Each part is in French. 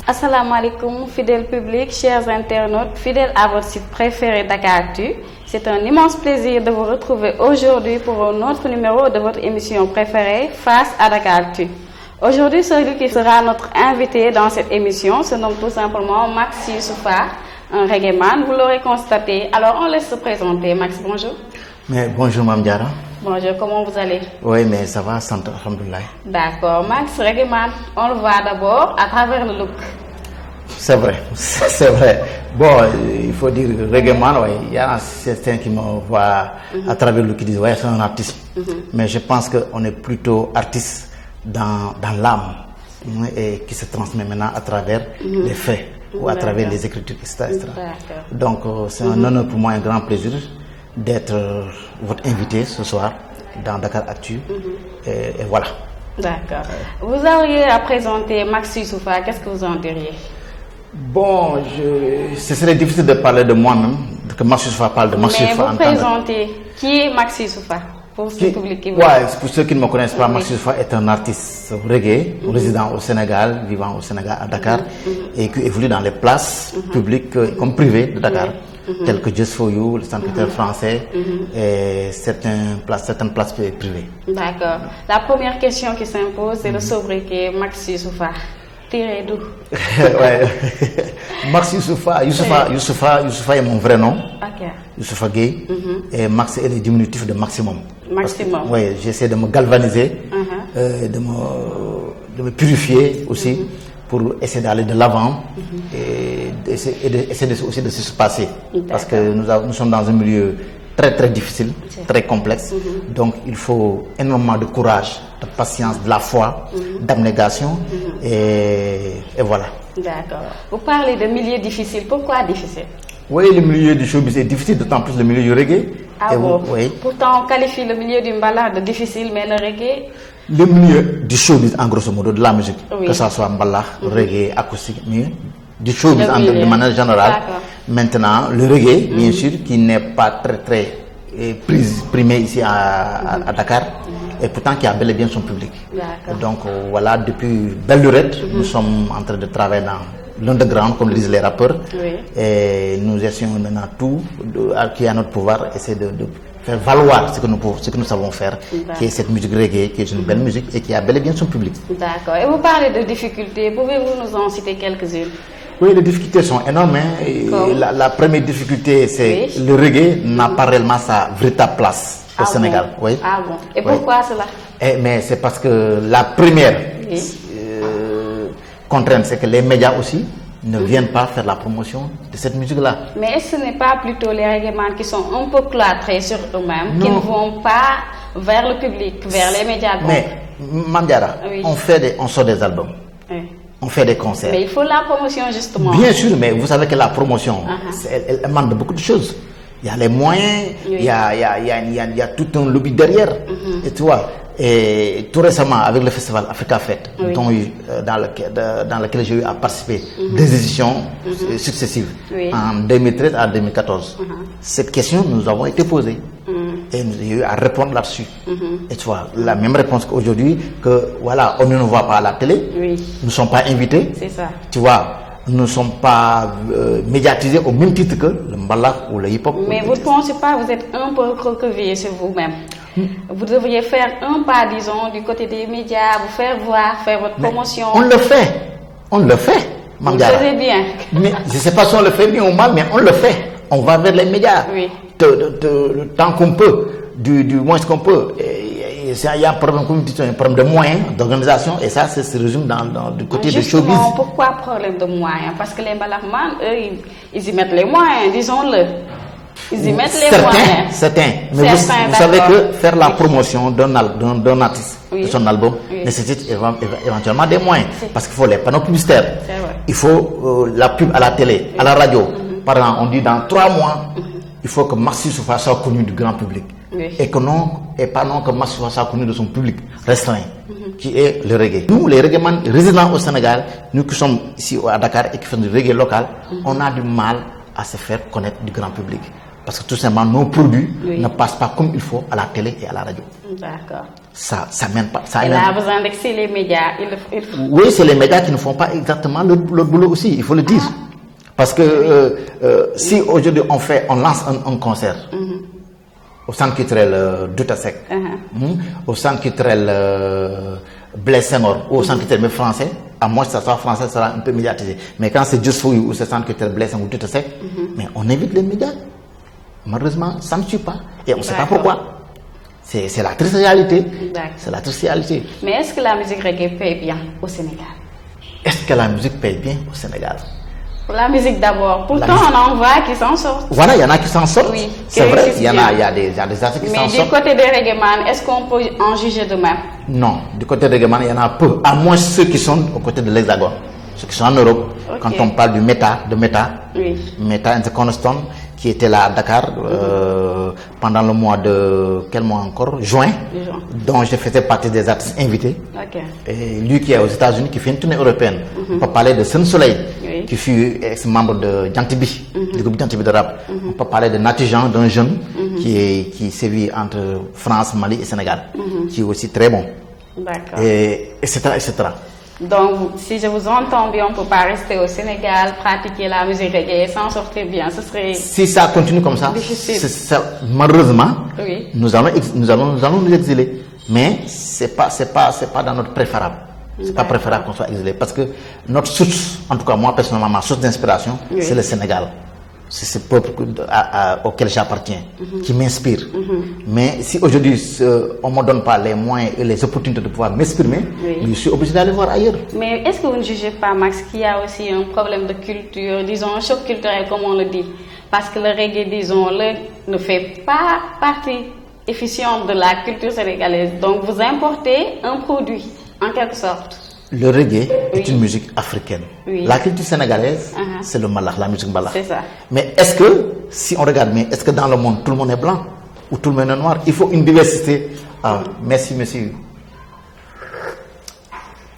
Assalamu alaikum, fidèle public, chers internautes, fidèles à votre site préféré Dakaractu. C'est un immense plaisir de vous retrouver aujourd'hui pour un autre numéro de votre émission préférée, Face à Dakaractu. Aujourd'hui, celui qui sera notre invité dans cette émission se nomme tout simplement Max Youssoufa, un reggaeman, vous l'aurez constaté. Alors, on laisse se présenter. Max, bonjour. Mais bonjour, Mme Diarra. Bonjour, comment vous allez? Oui, mais ça va, alhamdoulilah. D'accord. Max, reggaeman, on le voit d'abord à travers le look. C'est vrai, c'est vrai. Bon, il faut dire reggaeman, ouais, il y a certains qui me voient à travers le look qui disent, ouais, c'est un artiste. Mais je pense qu'on est plutôt artiste dans l'âme et qui se transmet maintenant à travers les faits ou à travers les écritures, etc. Donc, c'est un honneur pour moi, un grand plaisir d'être votre invité ce soir dans Dakaractu. Et voilà. D'accord. Vous auriez à présenter Max Youssoufa, qu'est-ce que vous en diriez? Bon, ce serait difficile de parler de moi-même, que Max Youssoufa parle de Max Youssoufa. Mais vous présentez, qui est Max Youssoufa pour ce public qui vous... Ouais, pour ceux qui ne me connaissent pas, Max Youssoufa est un artiste reggae, résident au Sénégal, vivant au Sénégal, à Dakar, et qui évolue dans les places publiques comme privées de Dakar, telles que Just For You, le centre culturel français, et certaines places privées. D'accord. La première question qui s'impose, c'est le sobriquet Max Youssoufa. Tiré d'où? Ouais. Max Youssoufa est mon vrai nom. Okay. Youssoufa Gueye. Et Max est le diminutif de maximum. Maximum. Oui, j'essaie de me galvaniser, de me purifier aussi pour essayer d'aller de l'avant et essayer aussi de se passer. Parce que nous sommes dans un milieu très très difficile, très complexe. Donc il faut énormément de courage, de patience, de la foi, d'abnégation et voilà. D'accord. Vous parlez de milieu difficile. Pourquoi difficile? Oui, le milieu du showbiz est difficile, d'autant plus le milieu du reggae. Ah bon? Oui. Pourtant on qualifie le milieu du mbalax de difficile, mais le reggae... Le milieu du showbiz en grosso modo, de la musique, que ce soit mbalax, reggae, acoustique, mais du showbiz de manière générale. Maintenant, le reggae, bien sûr, qui n'est pas très primé ici à Dakar, et pourtant qui a bel et bien son public. Donc voilà, depuis belle lurette, nous sommes en train de travailler dans l'underground, comme le disent les rappeurs, et nous essayons maintenant tout, qui est à notre pouvoir, essayer de faire valoir ce que nous savons faire, qui est cette musique reggae, qui est une belle musique et qui a bel et bien son public. D'accord. Et vous parlez de difficultés, pouvez-vous nous en citer quelques-unes? Oui, les difficultés sont énormes. La première difficulté, c'est le reggae n'a pas réellement sa véritable place au Sénégal. Bon? Oui. Ah bon. Et pourquoi cela? Mais c'est parce que la première contrainte, c'est que les médias aussi ne viennent pas faire la promotion de cette musique-là. Mais ce n'est pas plutôt les reggaemans qui sont un peu cloîtrés sur eux-mêmes, qui ne vont pas vers le public, vers les médias? Mais, Mme Diarra, on sort des albums. On fait des concerts. Mais il faut la promotion justement. Bien sûr, mais vous savez que la promotion, elle demande de beaucoup de choses. Il y a les moyens, il y a tout un lobby derrière. Et tu vois, et tout récemment avec le festival Africa Fête, dans lequel j'ai eu à participer des éditions successives, en 2013 à 2014. Cette question, nous avons été posée. Et nous avons eu à répondre là-dessus. Et tu vois, la même réponse qu'aujourd'hui, que voilà, on ne nous voit pas à la télé, nous ne sommes pas invités. C'est ça. Tu vois, nous ne sommes pas médiatisés au même titre que le mbalax ou le hip-hop. Mais vous ne pensez pas, vous êtes un peu recroquevillé sur vous-même. Vous devriez faire un pas, disons, du côté des médias, vous faire voir, faire votre promotion. On le fait. On le fait. Vous le faites bien. Mais je ne sais pas si on le fait bien ou mal, mais on le fait. On va vers les médias. Tant qu'on peut, du moins qu'on peut. Il y a un problème, comme dit, un problème de moyens, d'organisation, et ça se résume du côté du showbiz. Pourquoi problème de moyens? Parce que les mbalaxman, eux, ils y mettent les moyens, disons-le. Ils y mettent les moyens. Certains. Mais vous savez que faire la promotion d'un artiste, de son album, nécessite éventuellement des moyens. Parce qu'il faut les panneaux publicitaires. Il faut la pub à la télé, à la radio. Par exemple, on dit dans 3 mois, il faut que Max Youssoufa soit connu du grand public. Et pas non que Max Youssoufa soit connu de son public restreint, qui est le reggae. Nous, les reggaemans résidents au Sénégal, nous qui sommes ici à Dakar et qui faisons du reggae local, on a du mal à se faire connaître du grand public. Parce que tout simplement, nos produits ne passent pas comme il faut à la télé et à la radio. D'accord. Ça mène pas. Ça Il a besoin que c'est les médias. Oui, c'est les médias qui ne font pas exactement le boulot aussi, il faut le dire. Parce que si aujourd'hui on lance un concert au centre culturel Doutasek, au centre culturel Blaise Senghor, ou au centre culturel français, à moins que ça soit français, ça sera un peu médiatisé. Mais quand c'est Just For You ou c'est centre culturel Blaise Senghor ou Doutasek, mais on évite les médias. Malheureusement, ça ne suit pas. Et on ne sait pas pourquoi. C'est la triste réalité. C'est la triste réalité. Mais est-ce que la musique reggae paye bien au Sénégal? Est-ce que la musique paye bien au Sénégal? Pour la musique d'abord. Pourtant, on en voit qui s'en sortent. Voilà, il y en a qui s'en sortent. Oui, c'est vrai, il y a des artistes qui s'en sortent. Mais du côté des reggaeman, est-ce qu'on peut en juger de même? Non, du côté des reggaeman, il y en a peu. À moins ceux qui sont au côté de l'Hexagone. Ceux qui sont en Europe. Quand on parle du Meta, Meta and the Cornerstone, qui était là à Dakar pendant le mois de... Quel mois encore? Juin. Dont je faisais partie des artistes invités. Et lui qui est aux États-Unis, qui fait une tournée européenne. On peut parler de Sun Soleil, qui fut ex-membre de Djantibi, du groupe Djantibi de rap. On peut parler de Natijan, d'un jeune qui sévit entre France, Mali et Sénégal, qui est aussi très bon. Et etc., etc. Donc, si je vous entends bien, on ne peut pas rester au Sénégal, pratiquer la musique reggae, s'en sortir bien. Ce serait... Si ça continue comme ça, malheureusement, nous allons nous exiler. Mais c'est pas dans notre préférable. C'est pas préférable qu'on soit exilé. Parce que notre source, en tout cas moi personnellement, ma source d'inspiration, c'est le Sénégal. C'est ce peuple auquel j'appartiens, qui m'inspire. Mais si aujourd'hui on ne me donne pas les moyens et les opportunités de pouvoir m'exprimer, je suis obligé d'aller voir ailleurs. Mais est-ce que vous ne jugez pas, Max, qu'il y a aussi un problème de culture, disons un choc culturel comme on le dit? Parce que le reggae, disons-le, ne fait pas partie efficiente de la culture sénégalaise. Donc vous importez un produit, en quelque sorte. Le reggae est une musique africaine. La culture sénégalaise, c'est le malach, la musique malach. C'est ça. Mais est-ce que, si on regarde bien, est-ce que dans le monde, tout le monde est blanc ou tout le monde est noir? Il faut une diversité. Merci, monsieur.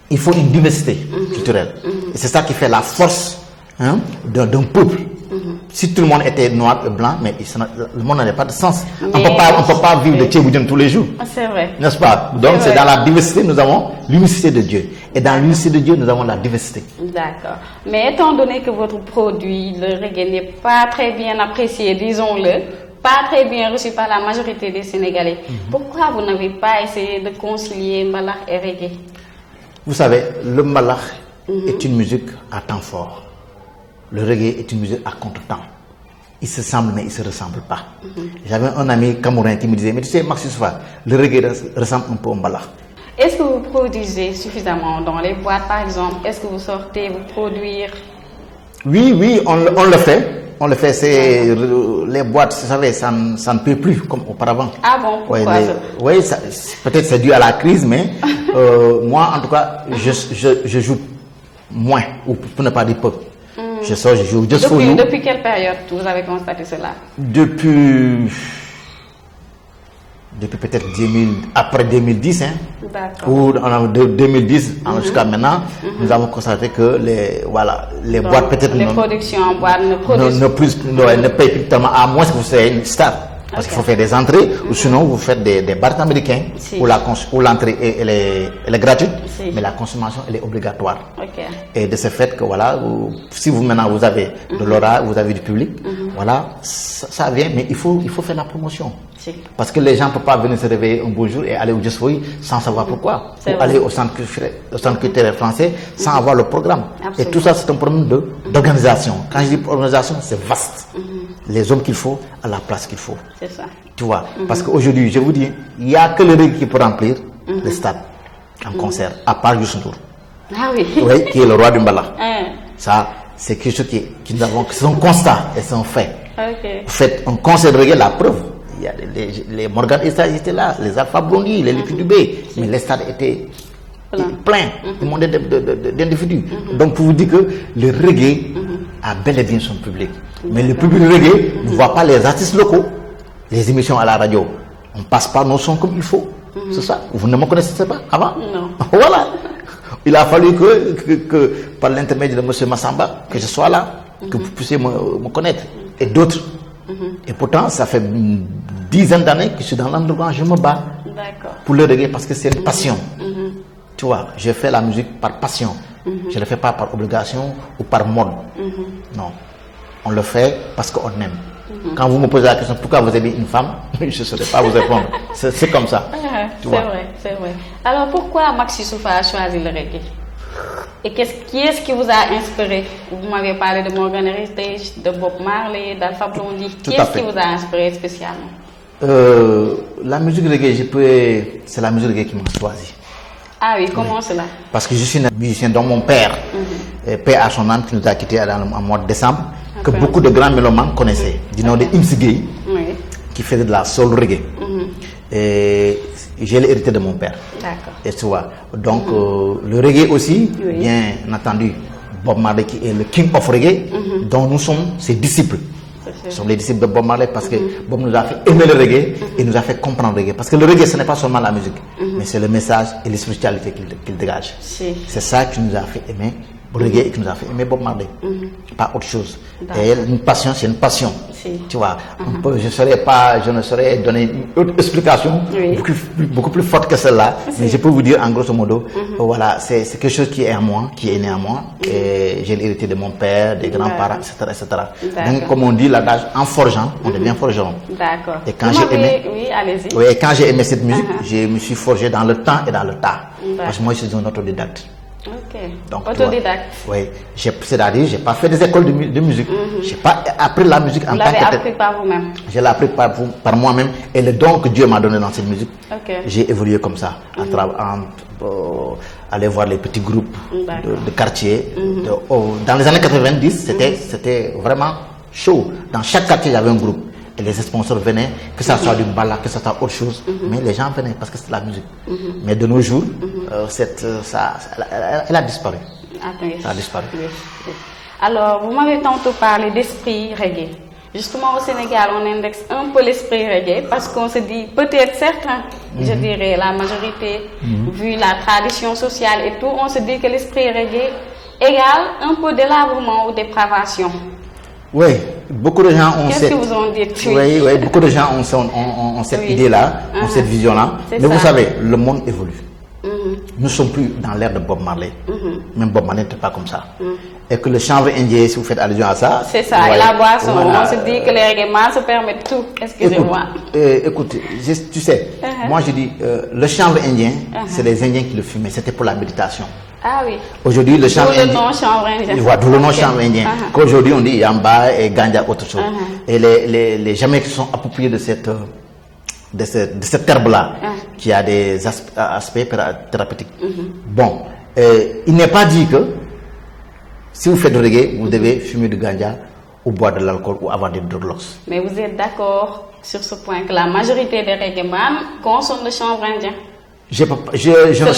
Il faut une diversité culturelle. Et c'est ça qui fait la force d'un peuple. Si tout le monde était noir et blanc, mais le monde n'avait pas de sens. On ne peut pas vivre de Tchéboudian tous les jours. C'est vrai. N'est-ce pas? Donc c'est dans la diversité, nous avons l'unicité de Dieu. Et dans l'unicité de Dieu, nous avons la diversité. D'accord. Mais étant donné que votre produit, le reggae, n'est pas très bien apprécié, disons-le, pas très bien reçu par la majorité des Sénégalais, pourquoi vous n'avez pas essayé de concilier Mbalax et reggae? Vous savez, le Mbalax est une musique à temps fort. Le reggae est une musique à contre-temps. Ils se semblent, mais ils ne se ressemblent pas. J'avais un ami camerounais qui me disait, mais tu sais, Max Youssoupha, le reggae ressemble un peu au Mbalax. Est-ce que vous produisez suffisamment dans les boîtes, par exemple? Est-ce que vous sortez, vous produire? Oui, on le fait. On le fait, c'est les boîtes, vous savez, ça ne peut plus comme auparavant. Ah bon, pourquoi oui, peut-être c'est dû à la crise, mais moi, en tout cas, je joue moins, ou pour ne pas dire peu. Je joue Just For You. Depuis quelle période vous avez constaté cela? Depuis peut-être après 2010, ou de 2010 jusqu'à maintenant, nous avons constaté que les boîtes peut-être les productions en boîte ne payent plus tellement, à moins que vous soyez une star. Parce qu'il faut faire des entrées, ou sinon vous faites des bars américains où l'entrée elle est gratuite, mais la consommation elle est obligatoire. Et de ce fait que si maintenant vous avez de l'aura, vous avez du public, ça vient, mais il faut faire la promotion. Parce que les gens ne peuvent pas venir se réveiller un beau jour et aller au Just For You sans savoir pourquoi. Ou aller au centre culturel français sans avoir le programme. Et tout ça c'est un problème d'organisation. Quand je dis organisation, c'est vaste. Les hommes qu'il faut à la place qu'il faut. C'est ça. Tu vois, parce qu'aujourd'hui, je vous dis, il n'y a que le reggae qui peut remplir le stade en concert, à part Youssou Ndour. Ah oui. Oui, qui est le roi du Mbalax. Ça, c'est quelque chose qui nous avons, c'est un constat et c'est un fait. Vous faites un concert de reggae, la preuve. Il y a les Morgan Issa étaient là, les Alpha Blondy, les Liquid Dubé, mais les stades étaient pleins, demandés d'individus. Donc pour vous dire que le reggae a bel et bien son public. Mais le public reggae ne voit pas les artistes locaux, les émissions à la radio. On ne passe pas nos sons comme il faut. C'est ça. Vous ne me connaissez pas avant? Non. Voilà. Il a fallu que par l'intermédiaire de M. Massamba, que je sois là, que vous puissiez me connaître. Et d'autres. Et pourtant, ça fait une dizaine d'années que je suis dans l'underground, je me bats pour le reggae parce que c'est une passion. Tu vois, je fais la musique par passion. Je ne le fais pas par obligation ou par mode. Non, on le fait parce qu'on aime. Quand vous me posez la question pourquoi vous aimez une femme, je ne saurais pas vous répondre. C'est comme ça. C'est vrai, c'est vrai. Alors pourquoi Max Youssoupha a choisi le reggae? Et qui est-ce qui vous a inspiré? Vous m'avez parlé de Morgan Heritage, de Bob Marley, d'Alpha Blondy. Qui est-ce qui vous a inspiré spécialement? La musique reggae, c'est la musique reggae qui m'a choisi. Ah oui, comment cela? Parce que je suis un musicien dont mon père, père à son âme, qui nous a quittés en mois de décembre, que beaucoup de grands mélomanes connaissaient, du nom de Imsi Gueye, qui faisait de la soul reggae. Et j'ai l'hérité de mon père. Et tu vois, donc le reggae aussi, bien entendu, Bob Marley qui est le king of reggae, dont nous sommes ses disciples. Nous sommes les disciples de Bob Marley parce que Bob nous a fait aimer le reggae et nous a fait comprendre le reggae. Parce que le reggae, ce n'est pas seulement la musique, mais c'est le message et la spiritualité qu'il dégage. C'est ça qui nous a fait aimer le reggae et qui nous a fait aimer Bob Marley. Pas autre chose. Et une passion, c'est une passion. Tu vois, je ne saurais donner une autre explication beaucoup plus forte que celle-là, mais je peux vous dire en grosso modo, voilà, c'est quelque chose qui est en moi, qui est né en moi, et j'ai l'hérité de mon père, des grands-parents, etc. Donc, comme on dit l'adage, en forgeant, on devient forgeron. D'accord. Et quand j'ai aimé, allez-y. Quand j'ai aimé cette musique, je me suis forgé dans le temps et dans le tas. Parce que moi, je suis un autodidacte. Donc, autodidacte. Oui, c'est-à-dire, j'ai pas fait des écoles de musique. J'ai pas appris la musique en tant que telle. Vous l'avez appris par vous-même. Je l'ai appris par moi-même et le don que Dieu m'a donné dans cette musique. J'ai évolué comme ça, aller voir les petits groupes de quartier. Dans les années 90, c'était vraiment chaud. Dans chaque quartier, il y avait un groupe. Et les sponsors venaient, que ça soit du bala, que ça soit autre chose, mais les gens venaient parce que c'est la musique. Mais de nos jours, elle a disparu. Ça a disparu. Alors, vous m'avez tantôt parlé d'esprit reggae. Justement, au Sénégal, on indexe un peu l'esprit reggae parce qu'on se dit, peut-être certains, je dirais la majorité, vu la tradition sociale et tout, on se dit que l'esprit reggae égale un peu délabrement ou dépravation. Oui, beaucoup de gens ont Qu'est-ce que vous en dites? Oui, beaucoup de gens ont cette idée-là, ont cette vision-là. Mais vous savez, le monde évolue. Nous ne sommes plus dans l'ère de Bob Marley. Même Bob Marley n'était pas comme ça. Et que le chanvre indien, si vous faites allusion à ça... C'est ça, et la boisson, on se dit que les règlements se permettent tout. Excusez-moi. Écoute, tu sais, moi je dis, le chanvre indien, c'est les Indiens qui le fumaient, c'était pour la méditation. Ah oui. Aujourd'hui, le chanvre indien. D'où le nom chanvre indien. Voilà, d'où le nom chanvre indien. Qu'aujourd'hui, on dit yamba et ganja, autre chose. Et les Jamaïcains sont appropriés de cette herbe-là, qui a des aspects thérapeutiques. Bon, il n'est pas dit que si vous faites du reggae, vous devez fumer du ganja ou boire de l'alcool ou avoir des dreadlocks. Mais vous êtes d'accord sur ce point que la majorité des reggaeman consomment le chanvre indien? Je ne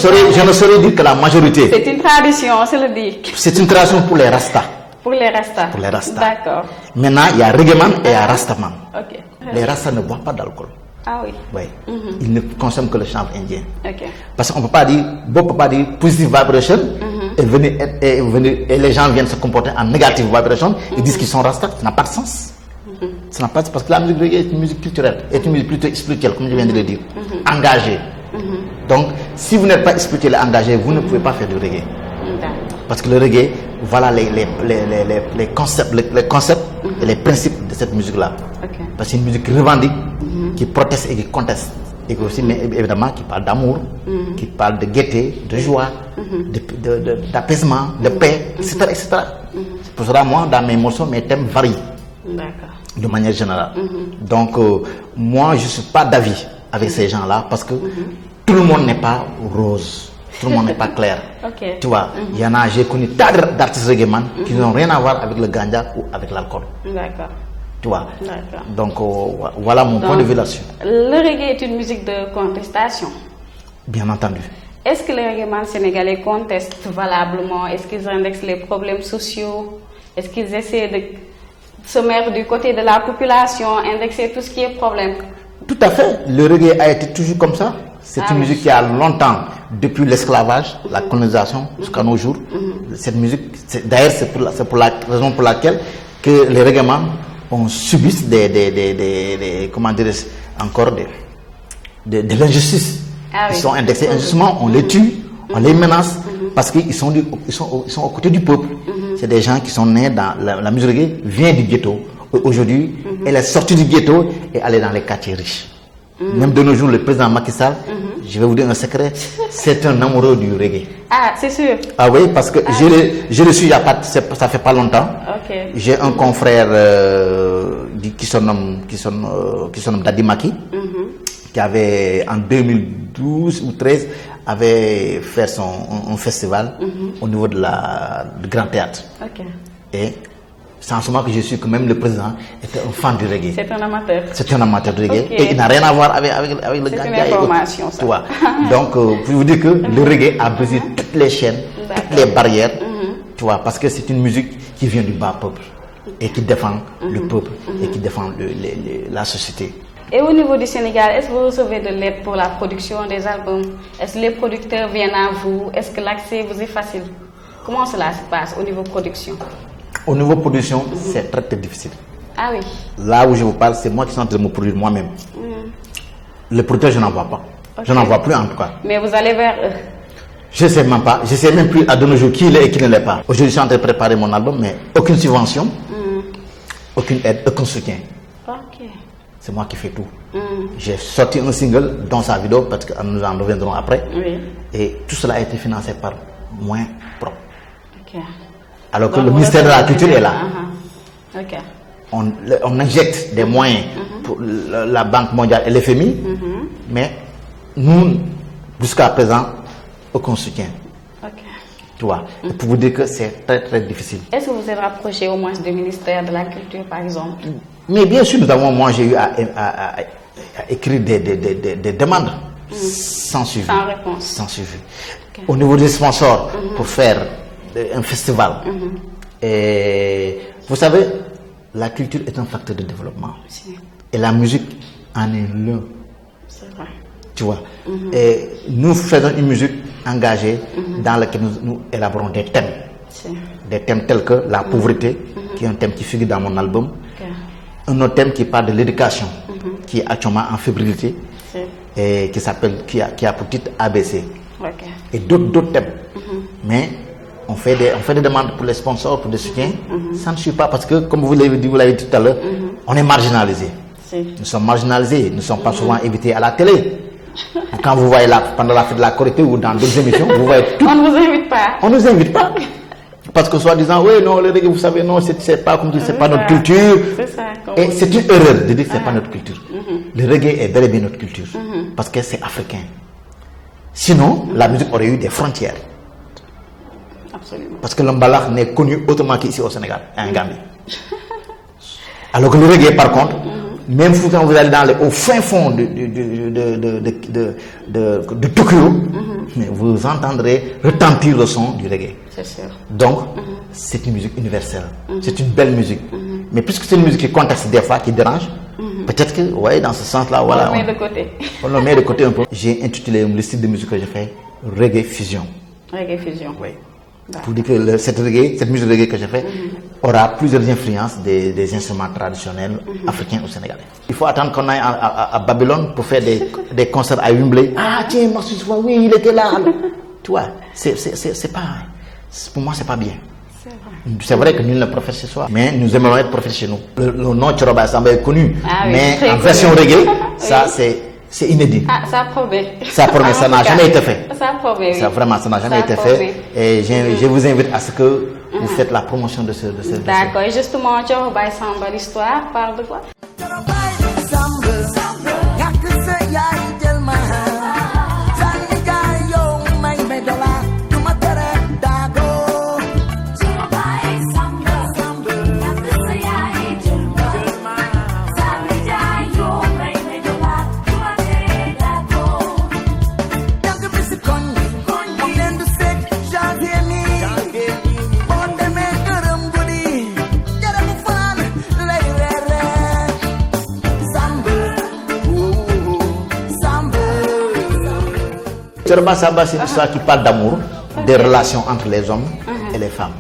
saurais dire que la majorité. C'est une tradition, c'est le dit. C'est une tradition pour les Rastas. Pour les Rastas. Pour les Rastas. D'accord. Maintenant, il y a reggaeman et il y a Rastaman. Les Rastas ne boivent pas d'alcool. Ah oui. Oui. Ils ne consomment que le chanvre indien. Parce qu'on ne peut pas dire, Bob peut pas dire positive vibration et les gens viennent se comporter en negative vibration. Ils disent qu'ils sont Rastas. Ça n'a pas de sens. Ça n'a pas de sens parce que la musique reggae est une musique culturelle, est une musique plutôt spirituelle, comme je viens de le dire, engagée. Donc, si vous n'êtes pas spirituel et engagé, vous ne pouvez pas faire du reggae. Parce que le reggae, voilà les concepts et les principes de cette musique-là. Parce que c'est une musique revendique, qui proteste et qui conteste. Et aussi, mais évidemment, qui parle d'amour, qui parle de gaieté, de joie, d'apaisement, de paix, etc. C'est pour cela, moi, dans mes morceaux, mes thèmes varient. De manière générale. Donc, moi, je ne suis pas d'avis avec ces gens-là parce que tout le monde n'est pas rose, tout le monde n'est pas clair. Tu vois, il y en a, j'ai connu tas d'artistes reggaeman qui n'ont rien à voir avec le ganja ou avec l'alcool. Tu vois. Donc, voilà mon point de vue là-dessus. Le reggae est une musique de contestation. Bien entendu. Est-ce que les reggaeman sénégalais contestent valablement? Est-ce qu'ils indexent les problèmes sociaux? Est-ce qu'ils essaient de se mettre du côté de la population, indexer tout ce qui est problème? Tout à fait. Le reggae a été toujours comme ça. C'est une musique qui a longtemps, depuis l'esclavage, la colonisation, jusqu'à nos jours. Cette musique, d'ailleurs, c'est pour la raison pour laquelle que les reggaeman on subit comment dire encore de l'injustice. Ah, oui. Ils sont indexés injustement, on les tue, on les menace parce qu'ils sont aux côtés du peuple. C'est des gens qui sont nés dans la musique reggae vient du ghetto. Aujourd'hui, elle est sortie du ghetto et elle est dans les quartiers riches. Même de nos jours, le président Macky Sall, je vais vous dire un secret, c'est un amoureux du reggae. Ah, c'est sûr. Ah oui, parce que je le suis il y a pas, ça fait pas longtemps. Okay. J'ai un confrère qui se nomme Daddy Maki, qui avait en 2012 ou 13 avait fait un festival au niveau du Grand Théâtre. Okay. Et c'est en ce moment que je suis que même le président était un fan du reggae. C'est un amateur. C'est un amateur de reggae. Okay. Et il n'a rien à voir avec le gars. C'est une information, ça. Tu vois. Donc, pour vous dire que le reggae a brisé toutes les chaînes, toutes les barrières, tu vois, parce que c'est une musique qui vient du bas peuple et qui défend le peuple et qui défend la société. Et au niveau du Sénégal, est-ce que vous recevez de l'aide pour la production des albums? Est-ce que les producteurs viennent à vous? Est-ce que l'accès vous est facile? Comment cela se passe au niveau production? Au niveau production, c'est très très difficile. Ah oui. Là où je vous parle, c'est moi qui suis en train de me produire moi-même. Le producteur, je n'en vois pas. Okay. Je n'en vois plus en tout cas. Mais vous allez vers eux? Je ne sais même pas. Je ne sais même plus à de nos jours qui il est et qui ne l'est pas. Aujourd'hui, je suis en train de préparer mon album, mais aucune subvention, aucune aide, aucun soutien. Ok. C'est moi qui fais tout. J'ai sorti un single dans sa vidéo, parce que nous en reviendrons après. Oui. Et tout cela a été financé par moyens propres. Okay. Alors que le ministère de la Culture est là. Okay. On injecte des moyens pour la Banque mondiale et l'FMI, mais nous, jusqu'à présent, aucun soutien. Okay. Tu vois, pour vous dire que c'est très très difficile. Est-ce que vous êtes rapproché au moins du ministère de la Culture, par exemple? Mais bien sûr, j'ai eu à écrire des demandes sans suivi. Sans réponse. Sans suivi. Okay. Au niveau des sponsors, pour faire un festival. Et vous savez, la culture est un facteur de développement. Si. Et la musique en est l'un. C'est vrai. Tu vois. Et nous faisons une musique engagée dans laquelle nous élaborons des thèmes. Si. Des thèmes tels que la pauvreté, qui est un thème qui figure dans mon album. Okay. Un autre thème qui parle de l'éducation, qui est actuellement en fébrilité, si. Et qui a pour titre ABC. Okay. Et d'autres thèmes. Mais on fait des demandes pour les sponsors, pour des soutiens. Ça ne suit pas parce que, comme vous l'avez dit tout à l'heure, on est marginalisé. Si. Nous sommes marginalisés, nous ne sommes pas souvent invités à la télé. Quand vous voyez pendant la fête de la Korité ou dans d'autres émissions, vous voyez tout. On ne vous invite pas. On ne nous invite pas. Parce que soi-disant, oui, non, le reggae, vous savez, non, c'est pas comme c'est pas notre culture. C'est ça. Et c'est une erreur de dire que c'est pas notre culture. Le reggae est bel et bien notre culture. Parce que c'est africain. Sinon, la musique aurait eu des frontières. Absolument. Parce que l'mbalax n'est connu autrement qu'ici au Sénégal, en Gambie. Alors que le reggae, par contre, même quand vous allez au fin fond de Tokyo, mais vous entendrez retentir le son du reggae. C'est sûr. Donc, c'est une musique universelle. C'est une belle musique. Mais puisque c'est une musique qui conteste des fois, qui dérange, peut-être que, ouais, dans ce sens-là, voilà. On le met de côté. On le met de côté un peu. J'ai intitulé le style de musique que j'ai fait Reggae Fusion. Reggae Fusion. Oui. Pour dire que cette musique reggae que j'ai fait aura plusieurs influences des instruments traditionnels africains au Sénégal. Il faut attendre qu'on aille à Babylone pour faire des concerts à Wembley. Ah tiens, Marcus, oui, il était là. Tu vois, c'est pas, pour moi c'est pas bien. C'est vrai que nul n'est prophète chez soi, mais nous aimerions être prophètes chez nous. Le nom Thioroba Samba est connu, mais en version reggae, ça c'est inédit. Ah, ça promet. Ça promet, ça n'a jamais été fait. Ça promet, oui. Ça vraiment, ça n'a jamais été fait. Et je vous invite à ce que vous faites la promotion de ce. D'accord. Et justement, Thioroba Samba, l'histoire parle de quoi? Thioroba Samba, c'est une histoire qui parle d'amour, des relations entre les hommes et les femmes.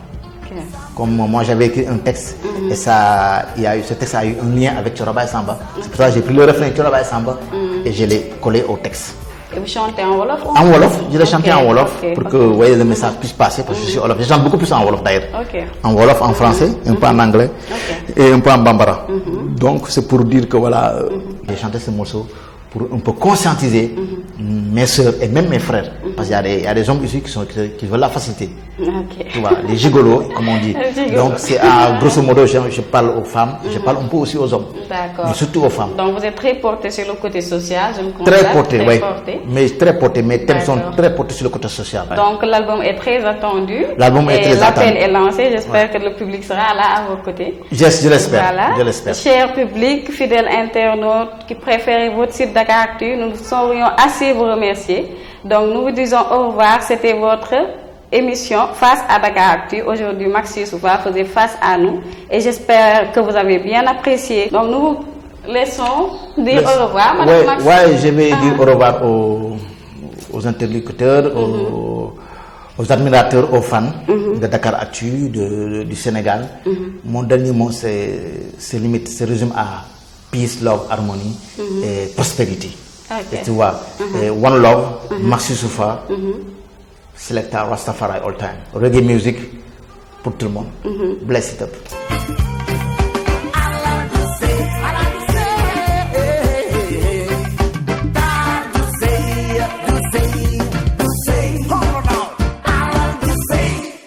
Okay. Comme moi j'avais écrit un texte et ce texte a eu un lien avec Thioro Samba. C'est pour ça que j'ai pris le refrain Thioro Samba et je l'ai collé au texte. Et vous chantez en Wolof? En Wolof, je l'ai chanté en Wolof pour que vous voyez le message puisse passer parce que je suis Wolof. Je chante beaucoup plus en Wolof d'ailleurs. En Wolof, en français, un peu en anglais et un peu en Bambara. Donc c'est pour dire que voilà, j'ai chanté ce morceau pour un peu conscientiser mes soeurs et même mes frères. Parce qu'il y a des hommes ici qui veulent la facilité. Tu vois, les gigolos, comme on dit. Donc, c'est grosso modo, je parle aux femmes, je parle un peu aussi aux hommes. D'accord. Mais surtout aux femmes. Donc, vous êtes très porté sur le côté social, je me comprends. Très porté, oui. Mais très porté, mes thèmes sont très portés sur le côté social. Ouais. Donc, l'album est très attendu. L'album est très attendu. L'appel est lancé, j'espère que le public sera là à vos côtés. Je l'espère. Voilà. Je l'espère. Cher public, fidèles internautes qui préfèrent votre site Dakaractu, nous saurions assez vous remercier. Donc, nous vous disons au revoir. C'était votre émission Face à Dakaractu. Aujourd'hui, Max Youssoufa faisait face à nous et j'espère que vous avez bien apprécié. Donc, nous vous laissons dire au revoir. Oui, je vais dire au revoir aux interlocuteurs, aux admirateurs, aux fans de Dakaractu, du Sénégal. Mon dernier mot se résume à peace, love, harmony et prospérité. Et tu vois, One Love, Max Youssoufa, Selecta Rastafari all time. Reggae music pour tout le monde. Bless it up.